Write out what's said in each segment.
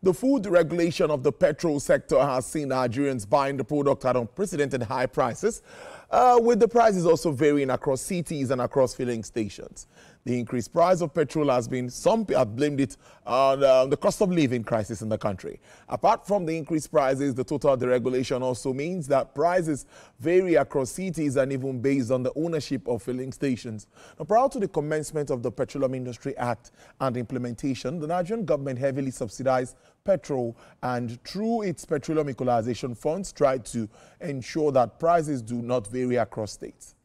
The food regulation of the petrol sector has seen Nigerians buying the product at unprecedented high prices, with the prices also varying across cities and across filling stations. The increased price of petrol has been, some have blamed it on the cost of living crisis in the country. Apart from the increased prices, the total deregulation also means that prices vary across cities and even based on the ownership of filling stations. Now, prior to the commencement of the Petroleum Industry Act and implementation, the Nigerian government heavily subsidized petrol and through its petroleum equalization funds tried to ensure that prices do not vary across states.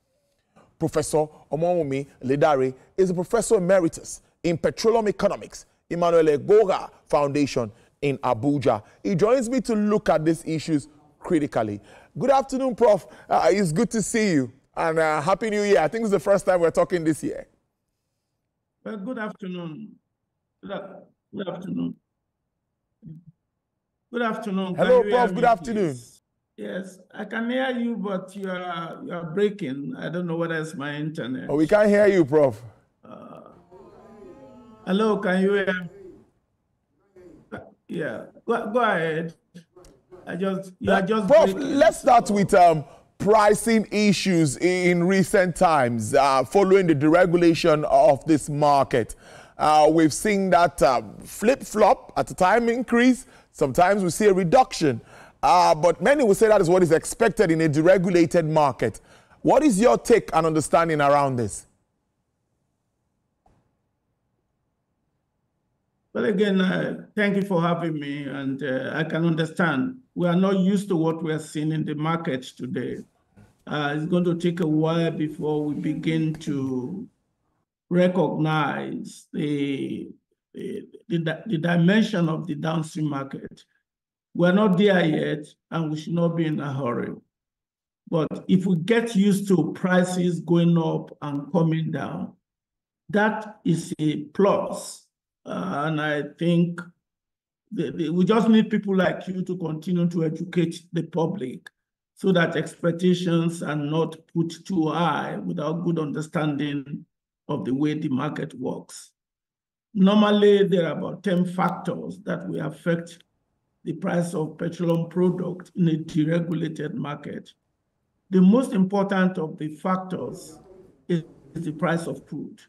Professor Omowumi Ledare is a professor emeritus in petroleum economics, Emmanuel Egboga Foundation in Abuja. He joins me to look at these issues critically. Good afternoon, Prof. It's good to see you, and Happy New Year. I think it's the first time we're talking this year. Good afternoon. Good afternoon. Good afternoon. Hello, Prof. Good afternoon. Please? Yes, I can hear you, but you are breaking. I don't know whether it's my internet. Oh, we can't hear you, Prof. Hello, can you hear? Yeah, go ahead. Prof, let's start with pricing issues in recent times following the deregulation of this market. We've seen that flip-flop at the time increase. Sometimes we see a reduction. But many will say that is what is expected in a deregulated market. What is your take and understanding around this? Well, again, thank you for having me, and I can understand. We are not used to what we are seeing in the market today. It's going to take a while before we begin to recognize the dimension of the downstream market. We're not there yet, and we should not be in a hurry. But if we get used to prices going up and coming down, that is a plus. And I think we just need people like you to continue to educate the public so that expectations are not put too high without good understanding of the way the market works. Normally, there are about 10 factors that will affect the price of petroleum product in a deregulated market. The most important of the factors is the price of crude.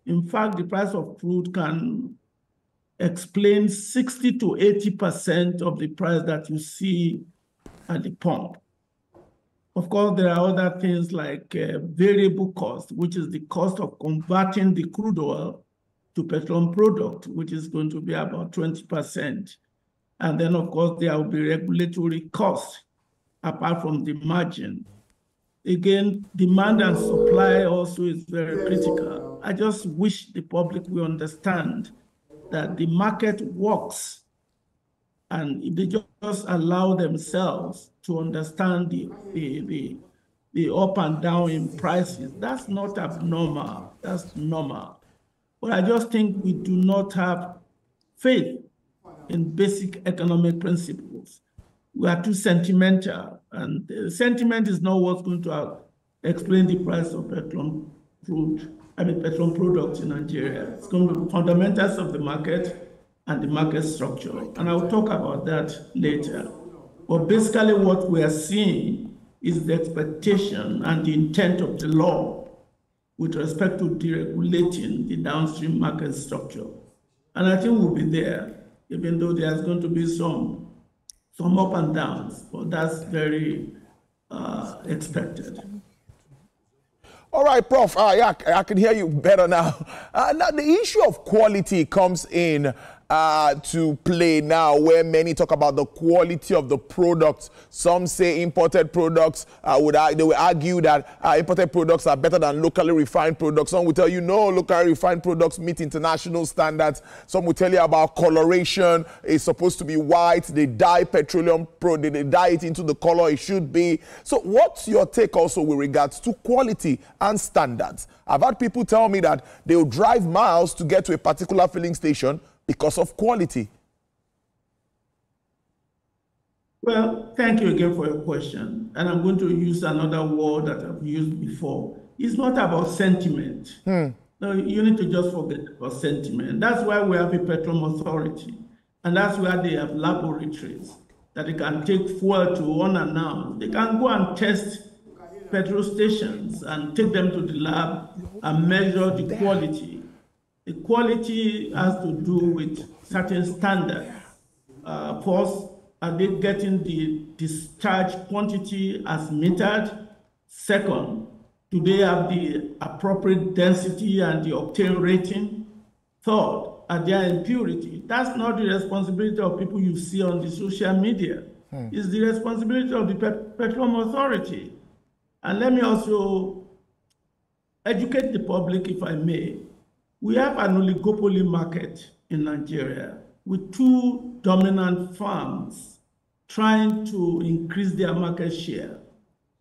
In fact, the price of crude can explain 60 to 80% of the price that you see at the pump. Of course, there are other things like variable cost, which is the cost of converting the crude oil to petroleum product, which is going to be about 20%. And then, of course, there will be regulatory costs apart from the margin. Again, demand and supply also is very critical. I just wish the public will understand that the market works, and if they just allow themselves to understand the up and down in prices, that's not abnormal, that's normal. But I just think we do not have faith in basic economic principles. We are too sentimental, and sentiment is not what's going to explain the price of petroleum products in Nigeria. It's going to be fundamentals of the market and the market structure, and I'll talk about that later. But basically what we are seeing is the expectation and the intent of the law with respect to deregulating the downstream market structure. And I think we'll be there, even though there's going to be some up and downs, but that's very expected. All right, Prof. Yeah, I can hear you better now. Now, the issue of quality comes in to play now, where many talk about the quality of the products. Some say imported products, they will argue that imported products are better than locally refined products. Some will tell you, no, locally refined products meet international standards. Some will tell you about coloration. It's supposed to be white. They dye petroleum, they dye it into the color it should be. So what's your take also with regards to quality and standards? I've had people tell me that they'll drive miles to get to a particular filling station because of quality. Well, thank you again for your question. And I'm going to use another word that I've used before. It's not about sentiment. No, you need to just forget about sentiment. That's why we have a petroleum authority. And that's where they have laboratories that they can take fuel to unannounced. They can go and test petrol stations and take them to the lab and measure the quality. The quality has to do with certain standards. First, are they getting the discharge quantity as metered? Second, do they have the appropriate density and the octane rating? Third, are there impurity? That's not the responsibility of people you see on the social media. It's the responsibility of the Petroleum Authority. And let me also educate the public, if I may. We have an oligopoly market in Nigeria with two dominant firms trying to increase their market share.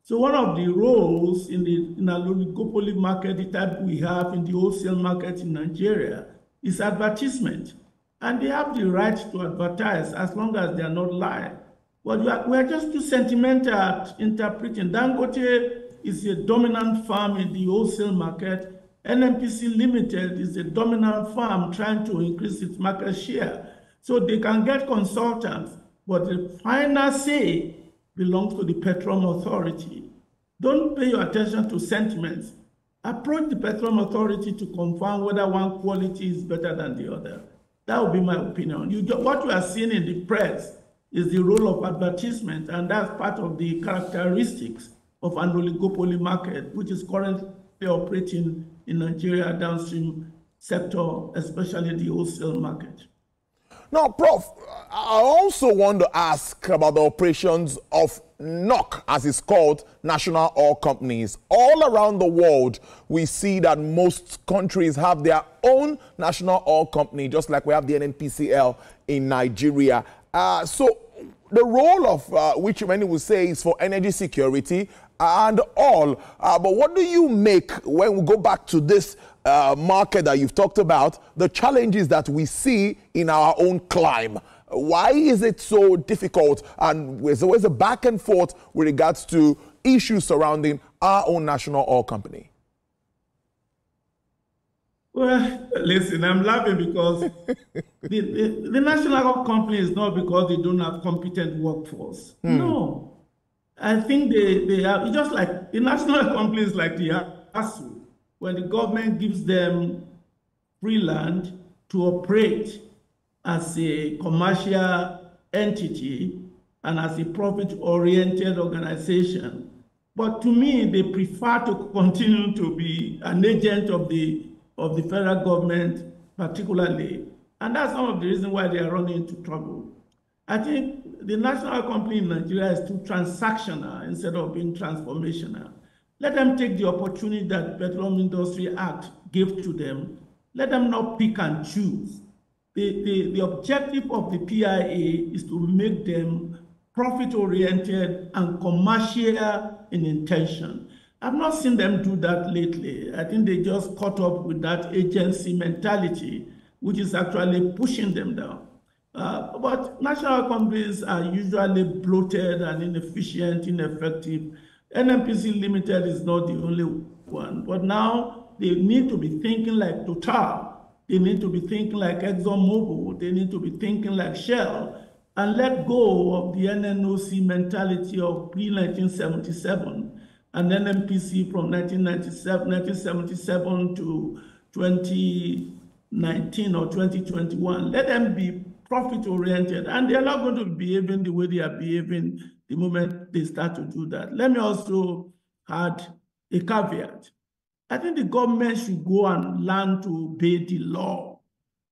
So one of the roles in an oligopoly market, the type we have in the wholesale market in Nigeria, is advertisement. And they have the right to advertise as long as they are not lying. But we are just too sentimental at interpreting. Dangote is a dominant firm in the wholesale market. NNPC Limited is a dominant firm trying to increase its market share. So they can get consultants, but the final say belongs to the Petroleum Authority. Don't pay your attention to sentiments. Approach the Petroleum Authority to confirm whether one quality is better than the other. That would be my opinion. What you are seeing in the press is the role of advertisement, and that's part of the characteristics of an oligopoly market, which is currently operating in Nigeria downstream sector, especially the wholesale market. Now, Prof, I also want to ask about the operations of NOC, as it's called, National Oil Companies. All around the world, we see that most countries have their own national oil company, just like we have the NNPCL in Nigeria. So the role of which many would say is for energy security and all. But what do you make when we go back to this market that you've talked about, the challenges that we see in our own climb? Why is it so difficult? And there's always a back and forth with regards to issues surrounding our own national oil company. Well, listen, I'm laughing because the national oil company is not because they don't have competent workforce. No. I think they have, just like the national companies like the ASU, when the government gives them free land to operate as a commercial entity and as a profit-oriented organization. But to me, they prefer to continue to be an agent of the federal government, particularly. And that's some of the reasons why they are running into trouble. I think the national company in Nigeria is too transactional instead of being transformational. Let them take the opportunity that the Petroleum Industry Act gave to them. Let them not pick and choose. The objective of the PIA is to make them profit-oriented and commercial in intention. I've not seen them do that lately. I think they just caught up with that agency mentality, which is actually pushing them down. But national companies are usually bloated and inefficient, ineffective. NNPC Limited is not the only one, but now they need to be thinking like Total. They need to be thinking like ExxonMobil. They need to be thinking like Shell and let go of the NNOC mentality of pre-1977 and NNPC from 1977 to 2019 or 2021. Let them be profit-oriented, and they're not going to be behaving the way they are behaving the moment they start to do that. Let me also add a caveat. I think the government should go and learn to obey the law.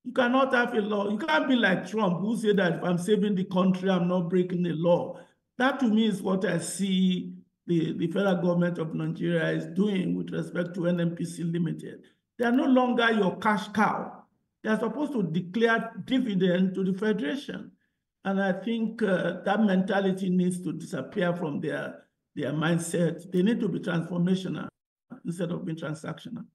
You cannot have a law. You can't be like Trump, who said that if I'm saving the country, I'm not breaking the law. That to me is what I see the federal government of Nigeria is doing with respect to NNPC Limited. They are no longer your cash cow. They are supposed to declare dividend to the Federation. And I think that mentality needs to disappear from their mindset. They need to be transformational instead of being transactional.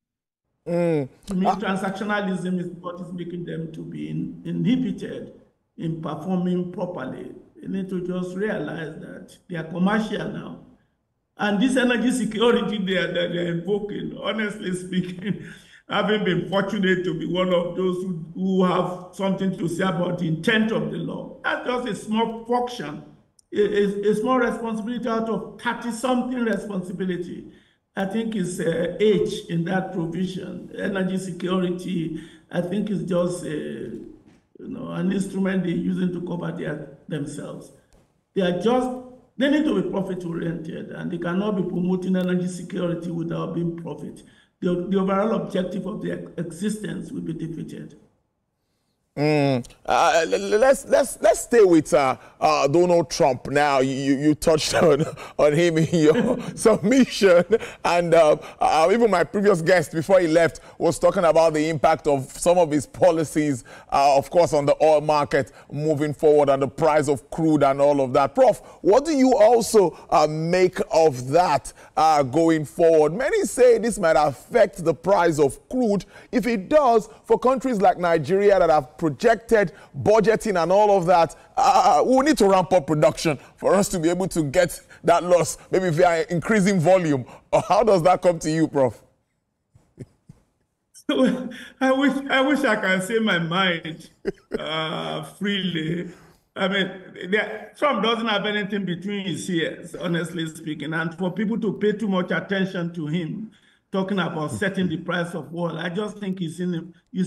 To me, transactionalism is what is making them to be inhibited in performing properly. They need to just realize that they are commercial now. And this energy security that they're invoking, honestly speaking, having been fortunate to be one of those who have something to say about the intent of the law. That's just a small function, a small responsibility out of 30-something responsibility. I think it's age in that provision. Energy security, I think, is just an instrument they're using to cover themselves. They need to be profit-oriented, and they cannot be promoting energy security without being profit. The overall objective of their existence will be defeated. Let's stay with Donald Trump now. You touched on him in your submission, and even my previous guest before he left was talking about the impact of some of his policies, of course, on the oil market moving forward and the price of crude and all of that. Prof, what do you also make of that going forward? Many say this might affect the price of crude. If it does, for countries like Nigeria that have projected budgeting and all of that, we'll need to ramp up production for us to be able to get that loss, maybe via increasing volume. Or how does that come to you, Prof? I wish I can say my mind freely. I mean, Trump doesn't have anything between his ears, honestly speaking. And for people to pay too much attention to him talking about setting the price of oil, I just think he's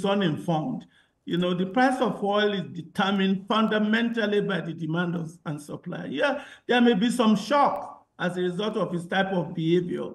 uninformed. The price of oil is determined fundamentally by the demand and supply. Yeah, there may be some shock as a result of his type of behavior.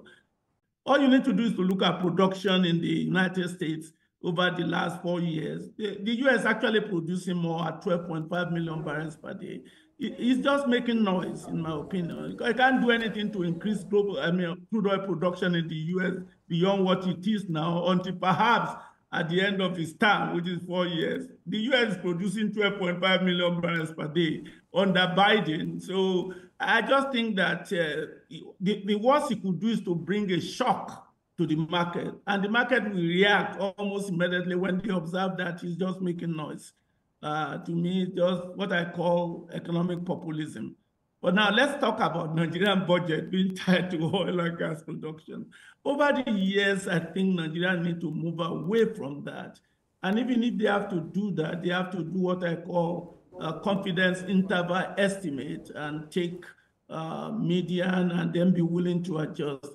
All you need to do is to look at production in the United States over the last 4 years. The U.S. actually producing more at 12.5 million barrels per day. He's just making noise, in my opinion. I can't do anything to increase crude oil production in the U.S. beyond what it is now, until perhaps at the end of his term, which is 4 years. The U.S. is producing 12.5 million barrels per day under Biden. So I just think that the worst he could do is to bring a shock to the market. And the market will react almost immediately when they observe that he's just making noise. To me, just what I call economic populism. But now let's talk about Nigerian budget being tied to oil and gas production. Over the years, I think Nigeria need to move away from that. And even if they have to do that, they have to do what I call a confidence interval estimate and take median and then be willing to adjust.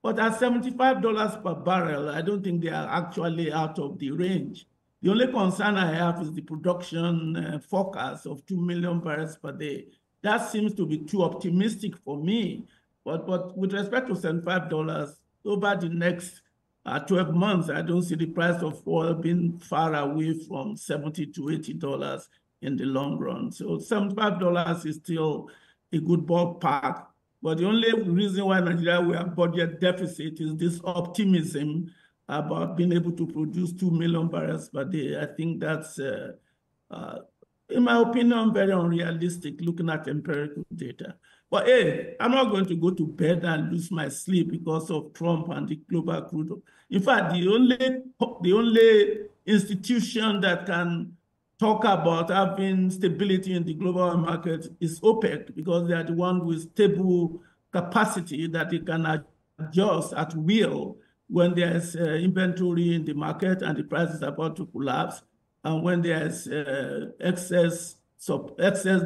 But at $75 per barrel, I don't think they are actually out of the range. The only concern I have is the production forecast of 2 million barrels per day. That seems to be too optimistic for me. But with respect to $75, over the next 12 months, I don't see the price of oil being far away from $70 to $80 in the long run. So $75 is still a good ballpark. But the only reason why Nigeria will have budget deficit is this optimism about being able to produce 2 million barrels per day. I think that's, in my opinion, very unrealistic looking at empirical data. But hey, I'm not going to go to bed and lose my sleep because of Trump and the global crude oil. In fact, the only institution that can talk about having stability in the global market is OPEC, because they are the one with stable capacity that they can adjust at will when there's inventory in the market and the price is about to collapse, and when there's excess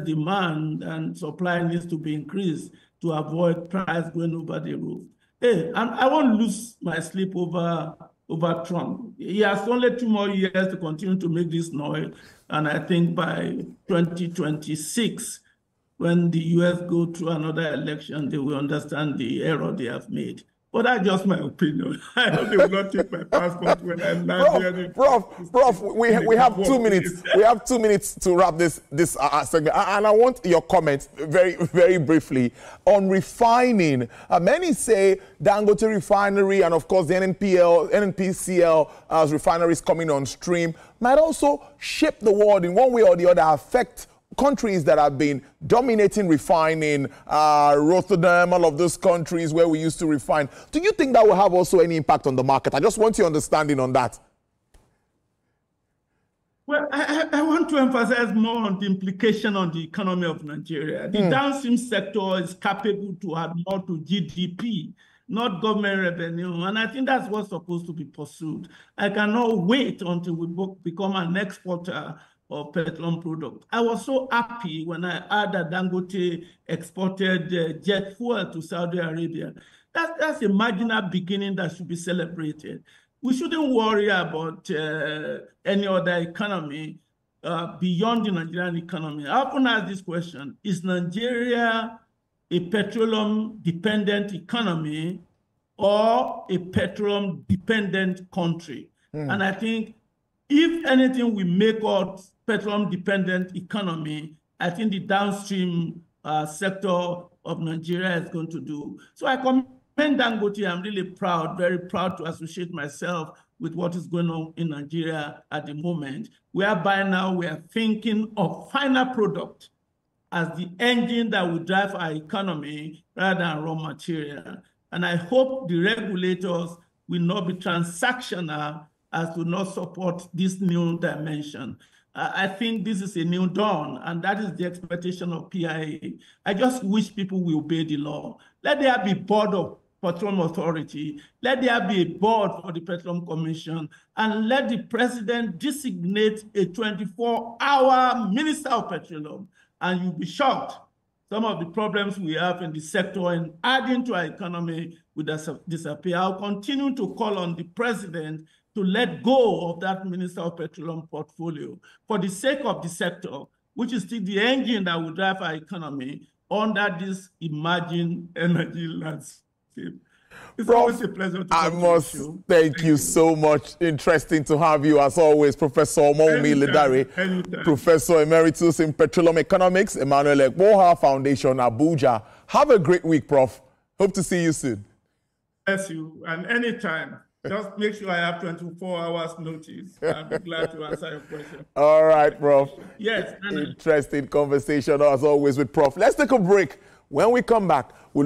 demand and supply needs to be increased to avoid price going over the roof. Hey, I won't lose my sleep over Trump. He has only 2 more years to continue to make this noise, and I think by 2026, when the U.S. go through another election, they will understand the error they have made. But that's just my opinion. I hope they will not take my passport when I'm not here. Prof, we have 2 minutes. We have 2 minutes to wrap this segment. And I want your comments very, very briefly on refining. Many say Dangote Refinery and, of course, the NNPCL as refineries coming on stream might also shape the world in one way or the other, affect countries that have been dominating refining, Rotterdam, all of those countries where we used to refine. Do you think that will have also any impact on the market? I just want your understanding on that. Well, I want to emphasize more on the implication on the economy of Nigeria. The downstream sector is capable to add more to GDP not government revenue. And I think that's what's supposed to be pursued. I cannot wait until we become an exporter of petroleum products. I was so happy when I heard that Dangote exported jet fuel to Saudi Arabia. That's a marginal beginning that should be celebrated. We shouldn't worry about any other economy beyond the Nigerian economy. I often ask this question: is Nigeria a petroleum-dependent economy or a petroleum-dependent country? And I think if anything we make us petroleum-dependent economy, I think the downstream sector of Nigeria is going to do. So I commend Dangote. I'm really proud, very proud to associate myself with what is going on in Nigeria at the moment, whereby now we are thinking of final product as the engine that will drive our economy rather than raw material. And I hope the regulators will not be transactional as to not support this new dimension. I think this is a new dawn, and that is the expectation of PIA. I just wish people will obey the law. Let there be board of Petroleum Authority, let there be a board for the Petroleum Commission, and let the president designate a 24-hour Minister of Petroleum. And you'll be shocked. Some of the problems we have in the sector and adding to our economy will disappear. I'll continue to call on the president to let go of that Minister of Petroleum portfolio for the sake of the sector, which is still the engine that will drive our economy under this emerging energy landscape. It's always a pleasure to I must thank you so much. Interesting to have you, as always, Professor Omomi Ledare, Professor Emeritus in Petroleum Economics, Emmanuel Ekboha Foundation, Abuja. Have a great week, Prof. Hope to see you soon. Bless you, and anytime. Just make sure I have 24 hours notice. I'll be glad to answer your question. All right, Prof. Yes. Interesting conversation, as always, with Prof. Let's take a break. When we come back, we'll